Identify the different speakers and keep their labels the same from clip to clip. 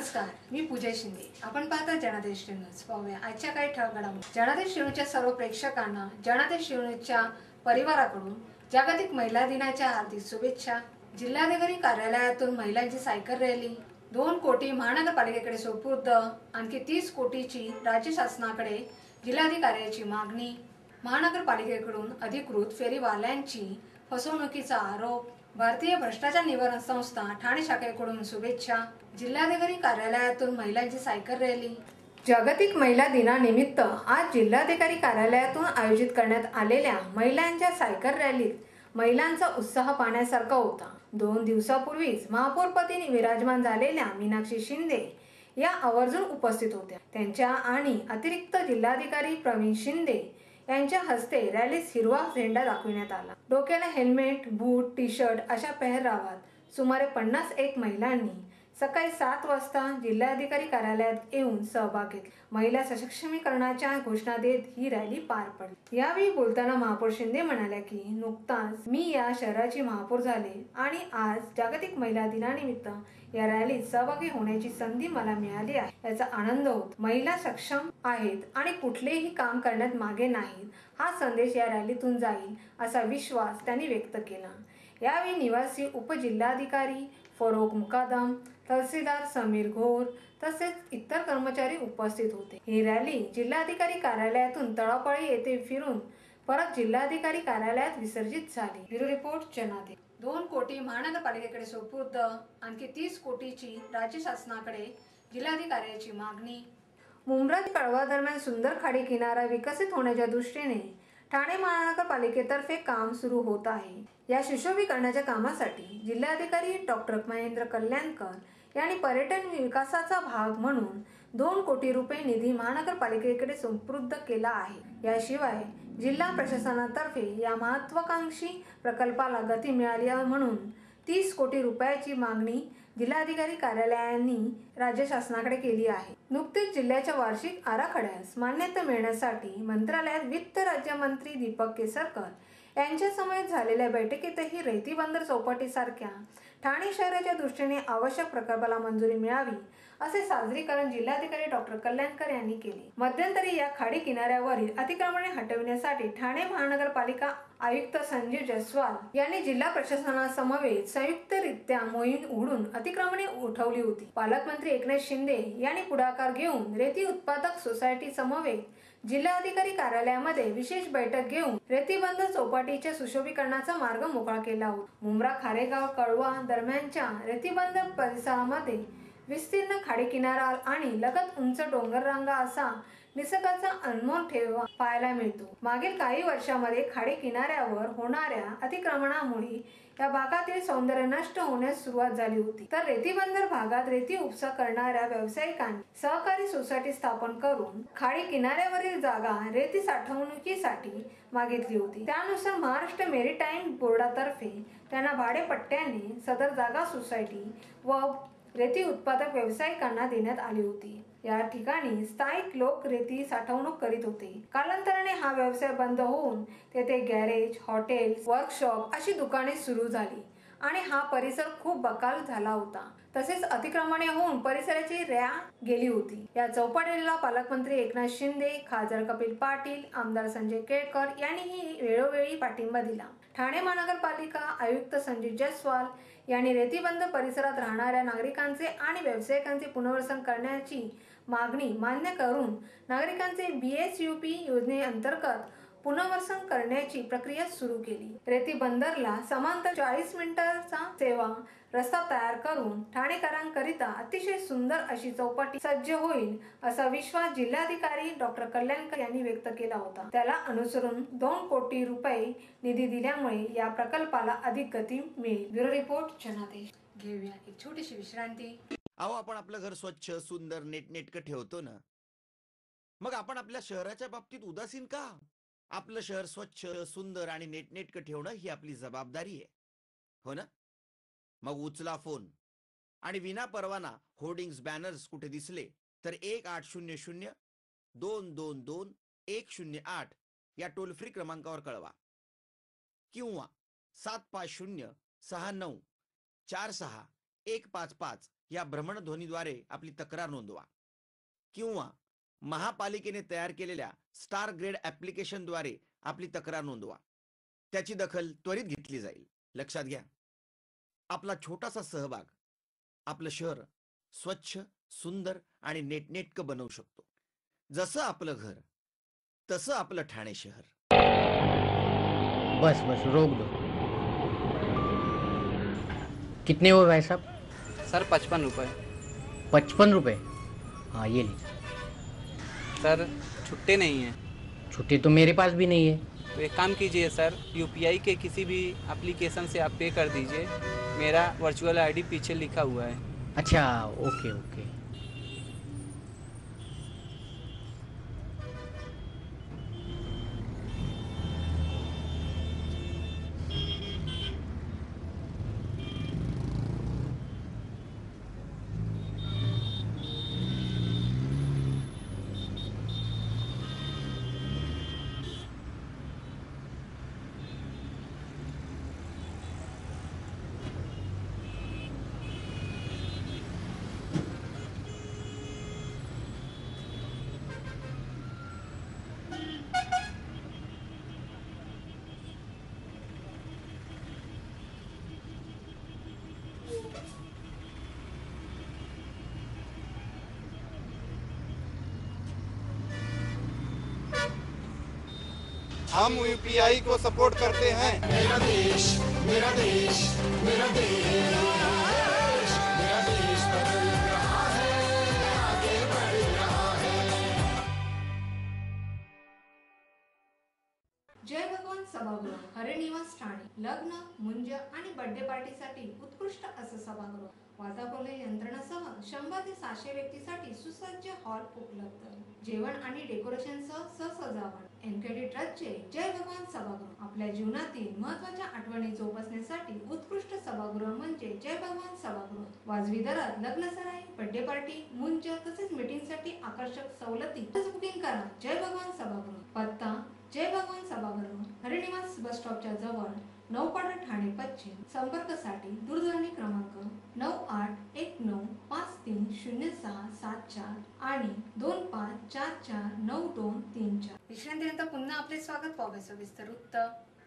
Speaker 1: नमस्कार, मी पूजा शिंदे. आपण पाहता जनादेश न्यूज. पाहूया आजच्या काही ठळक घडामोडी. जनादेश न्यूजच्या सर्व प्रेक्षकांना जनादेश न्यूजच्या परिवाराकडून जागतिक महिला दिनाच्या हार्दिक शुभेच्छा. जिल्हाधिकारी कार्यालयातून महिलांची सायकल रॅली, 2 कोटी महानगरपालिकेकडे सुपूर्द, आणखी 30 कोटीची राज्य शासनाकडे जिल्हाधिकाऱ्याची मागणी. महानगरपालिकेकडून अधिकृत फेरीवाल्यांची फसवणुकीचा आरोप. भारतीय भ्रष्टाचार निवारण संस्था ठाणे शाखेकडून शुभेच्छा. जिल्हाधिकारी कार्यालयातून महिलांची सायकल रॅली. जागतिक महिला दिनानिमित्त आज जिल्हाधिकारी कार्यालयातून आयोजित करण्यात आलेल्या महिलांच्या सायकल रॅलीत महिलांचा उत्साह पाहण्यासारखा होता. 2 दिवसापूर्वीच महापौरपदी विराजमान झालेल्या मीनाक्षी शिंदे या आवर्जून उपस्थित होत्या. त्यांच्या आणि अतिरिक्त जिल्हाधिकारी प्रवीण शिंदे यांच्या हस्ते रॅलीस हिरवा झेंडा दाखविण्यात आला. डोक्याला हेल्मेट, बूट, टी शर्ट अशा पेहरावात सुमारे 51 महिलांनी सकाळी 7 वाजता जिल्हाधिकारी कार्यालयात येऊन सहभाग घेतला. महिला सक्षमीकरणाच्या घोषणा देत ही रॅली पार पडली. यावेळी बोलताना महापौर शिंदे म्हणाल्या की नुकताच मी या शहराची महापौर झाले आणि आज जागतिक महिला दिनानिमित्त या रॅलीत सहभागी होण्याची संधी मला मिळाली आहे, याचा आनंद होतो. महिला सक्षम आहेत आणि कुठलेही काम करण्यात मागे नाहीत, हा संदेश या रॅलीतून जाईल असा विश्वास त्यांनी व्यक्त केला. यावेळी निवासी उपजिल्हाधिकारी फरोग मुकादम, तहसीलदार समीर घोर तसेच इतर कर्मचारी उपस्थित होते. ही रॅली जिल्हाधिकारी कार्यालयातून तळापळी येथे फिरून परत जिल्हाधिकारी कार्यालयात विसर्जित झाली. ब्युरो रिपोर्ट जनादेश. 2 कोटी महानगरपालिकेकडे सुपूर्द, आणखी 30 कोटीची राज्य शासनाकडे जिल्हाधिकाऱ्याची मागणी. मुंब्रा ते कळवा दरम्यान सुंदर खाडी किनारा विकसित होण्याच्या दृष्टीने ठाणे महानगरपालिकेतर्फे काम सुरू होत आहे. या सुशोभीकरणाच्या कामासाठी जिल्हाधिकारी डॉक्टर महेंद्र कल्याणकर यांनी पर्यटन विकासाचा भाग म्हणून 2 कोटी रुपये निधी महानगरपालिकेकडे सुपूर्द केला आहे. याशिवाय जिल्हा प्रशासनातर्फे या महत्त्वाकांक्षी प्रकल्पाला गती मिळाली म्हणून 30 कोटी रुपयाची मागणी जिल्हाधिकारी कार्यालयांनी राज्य शासनाकडे केली आहे. नुकतेच जिल्ह्याच्या वार्षिक आराखड्यास मान्यता मिळण्यासाठी मंत्रालयात वित्त राज्यमंत्री दीपक केसरकर यांच्या समवेत झालेल्या बैठकीतही रेती बंदर चौपाटीसारख्या ठाणे शहराच्या दृष्टीने आवश्यक प्रकल्पाला मंजुरी मिळावी असे सादरीकरण जिल्हाधिकारी डॉक्टर कल्याणकर यांनी केले. मध्यंतरी या खाडी किनाऱ्यावरील अतिक्रमणे हटविण्यासाठी ठाणे महानगरपालिका आयुक्त संजीव जयस्वाल यांनी जिल्हा प्रशासनासमवेत संयुक्तरित्या मोहीम उघडून अतिक्रमणे उठवली होती. पालकमंत्री एकनाथ शिंदे यांनी पुढाकार घेऊन रेती उत्पादक सोसायटी समवेत जिल्हाधिकारी कार्यालयामध्ये विशेष बैठक घेऊन रेतीबंदर चौपाटीच्या सुशोभीकरणाचा मार्ग मोकळा केला होता. मुंब्रा खारेगाव कळवा दरम्यानच्या रेतीबंदर परिसरामध्ये विस्तीर्ण खाडी किनारा आणि लगत उंच डोंगररांगा असा निसर्गाचा अनमोल ठेवा पाहायला मिळतो. मागील काही वर्षांमध्ये खाडी किनाऱ्यावर होणाऱ्या अतिक्रमणामुळे या भागातील सौंदर्य नष्ट होण्यास सुरुवात झाली होती. तर रेतीबंदर भागात रेती उपसा करणाऱ्या व्यावसायिकांनी सहकारी सोसायटी स्थापन करून खाडी किनाऱ्यावरील जागा रेती साठवणुकीसाठी मागितली होती. त्यानुसार महाराष्ट्र मेरीटाईम बोर्डातर्फे त्यांना भाडेपट्ट्याने सदर जागा सोसायटी व रेती उत्पादक व्यावसायिकांना देण्यात आली होती. या ठिकाणी स्थायिक लोक रेती साठवणूक करीत होते. कालांतराने हा व्यवसाय बंद होऊन तेथे गॅरेज, हॉटेल्स, वर्कशॉप अशी दुकाने सुरू झाली आणि हा परिसर खूप बकाल झाला होता. तसेच अतिक्रमणे होऊन परिसराची रॅ गेली होती. या चौपाटीला पालकमंत्री एकनाथ शिंदे, खासदार कपिल पाटील, आमदार संजय केळकर यांनीही वेळोवेळी पाठिंबा दिला. ठाणे महानगरपालिका आयुक्त संजीव जयस्वाल यांनी रेतीबंदर परिसरात राहणाऱ्या नागरिकांचे आणि व्यावसायिकांचे पुनर्वसन करण्याची मागणी मान्य करून नागरिकांचे BSUP योजनेअंतर्गत पुनर्वसन करण्याची प्रक्रिया सुरू केली. रेतीबंदरला समांतर 40 मिनिटांचा सेवा रस्ता तयार करून ठाणेकरांकरिता अतिशय सुंदर अशी चौपाटी सज्ज होईल असा विश्वास जिल्हाधिकारी डॉक्टर कल्याणकर यांनी व्यक्त केला होता. त्याला अनुसरून 2 कोटी रुपये निधी दिल्यामुळे या प्रकल्पाला अधिक गती मिळेल. ब्युरो रिपोर्ट जनादेश. घेऊया एक छोटीशी विश्रांती.
Speaker 2: अहो, आपण आपलं घर स्वच्छ, सुंदर, नीटनेटकं ठेवतो ना, मग आपण आपल्या शहराच्या बाबतीत उदासीन का? आपलं शहर स्वच्छ, सुंदर आणि नीटनेटकं ठेवणं ही आपली जबाबदारी आहे, हो ना? मग उचला फोन आणि विना परवाना होर्डिंग्स, बॅनर्स कुठे दिसले तर 1800 222 108 या टोल फ्री क्रमांकावर कळवा किंवा 750 69 46 155 या भ्रमणध्वनीद्वारे आपली तक्रार नोंदवा किंवा महापालिकेने तयार केलेल्या स्टार ग्रेड ॲप्लिकेशनद्वारे आपली तक्रार नोंदवा. त्याची दखल त्वरित घेतली जाईल. लक्षात घ्या, आपला छोटासा सहभाग आपलं शहर स्वच्छ, सुंदर आणि नेटनेटकं बनवू शकतो. जसं आपलं घर तसं आपलं ठाणे शहर.
Speaker 3: बस बस रोक दो. कितने हुए भाई साहब?
Speaker 4: सर 55 रुपये.
Speaker 3: 55 रुपये? हाँ ये लीजिए.
Speaker 4: सर छुट्टे नहीं हैं.
Speaker 3: छुट्टी तो मेरे पास भी नहीं है.
Speaker 4: तो एक काम कीजिए सर, यूपीआई के किसी भी एप्लीकेशन से आप पे कर दीजिए. मेरा वर्चुअल आईडी पीछे लिखा हुआ है.
Speaker 3: अच्छा ओके ओके.
Speaker 5: हम यूपीआई को सपोर्ट करते हैं. मेरा देश, मेरा देश, मेरा देश, मेरा देश बदल रहा है, आगे बढ़ रहा है.
Speaker 1: जय भगवान सभागृह हरिनिवास ठाणे लग्न, मुंज आणि बर्थडे पार्टीसाठी उत्कृष्ट असं सभागृह. वातानुकूलन यंत्रणेसह 100 ते 700 व्यक्तीसाठी सुसज्ज हॉल उपलब्ध. जेवण आणि डेकोरेशनसह सजावट. एनकेडी ट्रस्टचे जय भगवान सभागृह. आपल्या जीवनातील महत्त्वाच्या आठवणी जोपासण्यासाठी उत्कृष्ट सभागृह म्हणजे जय भगवान सभागृह. वाजवी दरात लग्न सराई, बर्थडे पार्टी, मुंज तसेच मीटिंगसाठी आकर्षक सवलती. बुकिंग करा. जय भगवान सभागृह. पत्ता जय भगवान सभागृह हरिनिवास बस स्टॉपच्या जवळ, नौपाडा ठाणे पश्चिम. संपर्कासाठी दूरध्वनी क्रमांक 9819530674 आणि 25449234. विश्रांतीनंतर पुन्हा आपले स्वागत. पाहूया सविस्तर वृत्त.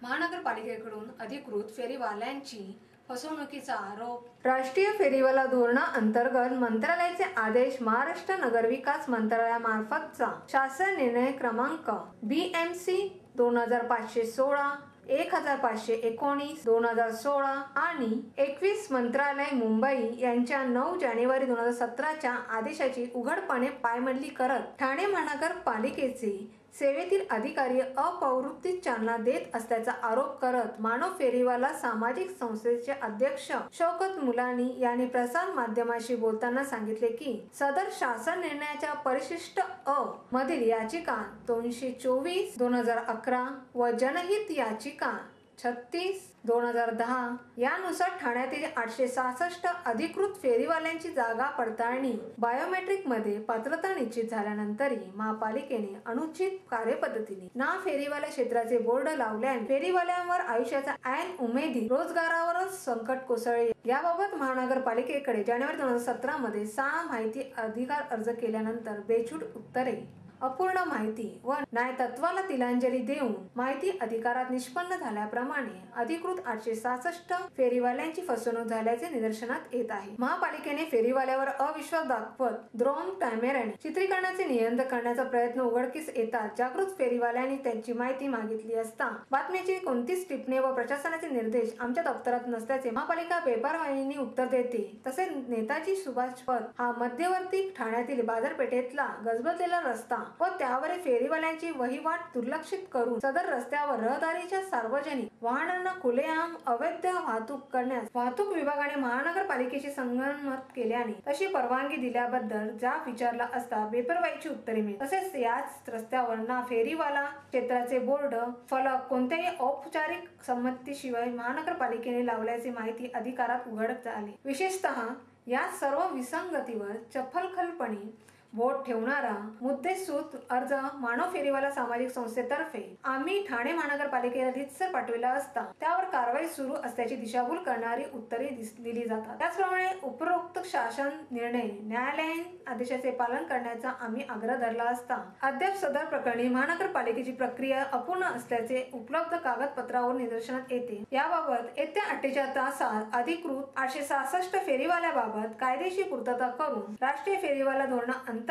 Speaker 1: महानगरपालिकेकडून अधिकृत फेरीवाल्यांची फसवणुकीचा आरोप. राष्ट्रीय फेरीवाला धोरणाअंतर्गत मंत्रालयाचे आदेश महाराष्ट्र नगरविकास मंत्रालयामार्फतचा शासन निर्णय क्रमांक BMC 2516, 1519, 2016 आणि 21 मंत्रालय मुंबई यांच्या 9 जानेवारी 2017च्या आदेशाची उघडपणे पायमल्ली करत ठाणे महानगरपालिकेचे सेवेतील अधिकारी अपप्रवृत्तीस चालना देत असल्याचा आरोप करत मानव फेरीवाला सामाजिक संस्थेचे अध्यक्ष शौकत मुलानी यांनी प्रसार माध्यमाशी बोलताना सांगितले की सदर शासन निर्णयाच्या परिशिष्ट अ मधील याचिका 224/2011 व जनहित याचिका 36/2010 यानुसार ठाण्यातील 866 अधिकृत फेरीवाल्यांची जागा पडताळणी बायोमेट्रिक मध्ये पात्रता निश्चित झाल्यानंतरही महापालिकेने अनुचित कार्यपद्धतीने ना फेरीवाल्या क्षेत्राचे बोर्ड लावल्याने फेरीवाल्यांवर आयुष्याचा ऐन उमेदी रोजगारावरच संकट कोसळले. याबाबत महानगरपालिकेकडे जानेवारी 2017 मध्ये 6 माहिती अधिकार अर्ज केल्यानंतर बेछूट उत्तरे, अपूर्ण माहिती व न्यायतत्वाला तिलांजली देऊन माहिती अधिकारात निष्पन्न झाल्याप्रमाणे अधिकृत 866 फेरीवाल्यांची फसवणूक झाल्याचे निदर्शनात येत आहे. महापालिकेने फेरीवाल्यावर अविश्वास दाखवत ड्रोन कॅमेऱ्याने चित्रीकरणाचे नियंत्रण करण्याचा प्रयत्न उघडकीस येतात. जागृत फेरीवाल्यांनी त्यांची माहिती मागितली असता बातमीची कोणतीच टिपणे व प्रशासनाचे निर्देश आमच्या दप्तरात नसल्याचे महापालिका बेपारवाईने उत्तर देते. तसेच नेताजी सुभाष पथ हा मध्यवर्ती ठाण्यातील बाजारपेठेतला गजबजलेला रस्ता व त्यावरील फेरीवाल्यांची वहिवाट दुर्लक्षित करून सदर रस्त्यावर रहदारीच्या सार्वजनिक वाहनांना खुलेआम अवैध वाहतूक करण्यास वाहतूक विभागाने महानगरपालिकेशी संगनमत केल्याने तशी परवानगी दिल्याबद्दल जाब विचारला असता बेपर्वाईची उत्तरे मिळाली. तसेच याच रस्त्यावर ना फेरीवाला क्षेत्राचे बोर्ड फलक कोणत्याही औपचारिक संमतीशिवाय महानगरपालिकेने लावल्याची माहिती अधिकारात उघड झाली. विशेषतः या सर्व विसंगतीवर चपखलपणे बोट ठेवणारा मुद्देसूद अर्ज मानव फेरीवाला सामाजिक संस्थेतर्फे आम्ही ठाणे महानगरपालिकेला रीतसर पाठविला असता त्यावर कारवाई सुरू असल्याची दिशाभूल करणारी उत्तरे दिली जातात. त्याचप्रमाणे उपरोक्त शासन निर्णय न्यायालयीन आदेशाचे पालन करण्याचा आम्ही आग्रह धरला असता अद्याप सदर प्रकरणी महानगरपालिकेची प्रक्रिया अपूर्ण असल्याचे उपलब्ध कागदपत्रावर निदर्शनात येते. याबाबत येत्या 48 तासात अधिकृत 866 फेरीवाल्याबाबत कायदेशीर पूर्तता करून राष्ट्रीय फेरीवाला धोरणाअंतर्गत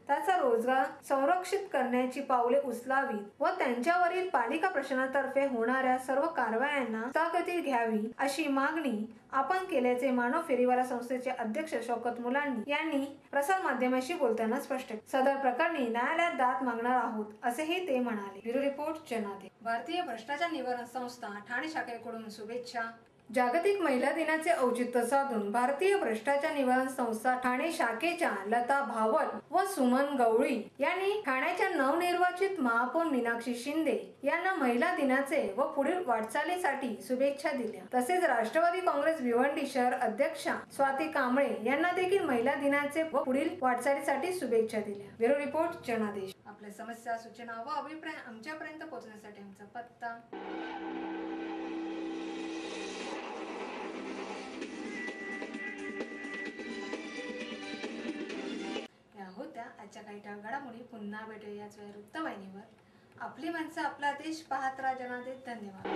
Speaker 1: त्याचा रोजगार संरक्षित करण्याची पावले उचलावीत व त्यांच्यावरील पालिका प्रशासनातर्फे होणाऱ्या सर्व कारवायांना स्थगिती घ्यावी अशी मागणी आपण केल्याचे मानव फेरीवाला संस्थेचे अध्यक्ष शौकत मुलांनी यांनी प्रसार माध्यमांशी बोलताना स्पष्ट केले. सदर प्रकरणी न्यायालयात दाद मागणार आहोत असेही ते म्हणाले. ब्युरो रिपोर्ट जनादेश. भारतीय भ्रष्टाचार निवारण संस्था ठाणे शाखेकडून शुभेच्छा. जागतिक महिला दिनाचे औचित्य साधून भारतीय भ्रष्टाचार निवारण संस्था ठाणे शाखेच्या लता भावल व सुमन गवळी यांनी ठाण्याच्या नवनिर्वाचित महापौर मीनाक्षी शिंदे यांना महिला दिनाचे व पुढील वाटचालीसाठी शुभेच्छा दिल्या. तसेच राष्ट्रवादी काँग्रेस भिवंडी शहर अध्यक्षा स्वाती कांबळे यांना देखील महिला दिनाचे व पुढील वाटचालीसाठी शुभेच्छा दिल्या. ब्युरो रिपोर्ट जनादेश. आपल्या समस्या सूचना व अभिप्राय आमच्यापर्यंत पोहोचण्यासाठी आमचा पत्ता होत्या आजच्या काही घडामोडी. पुन्हा भेटूया याच वेळी वृत्तवाहिनीवर. आपली माणसं आपला देश पाहत राहा जनादेश. धन्यवाद.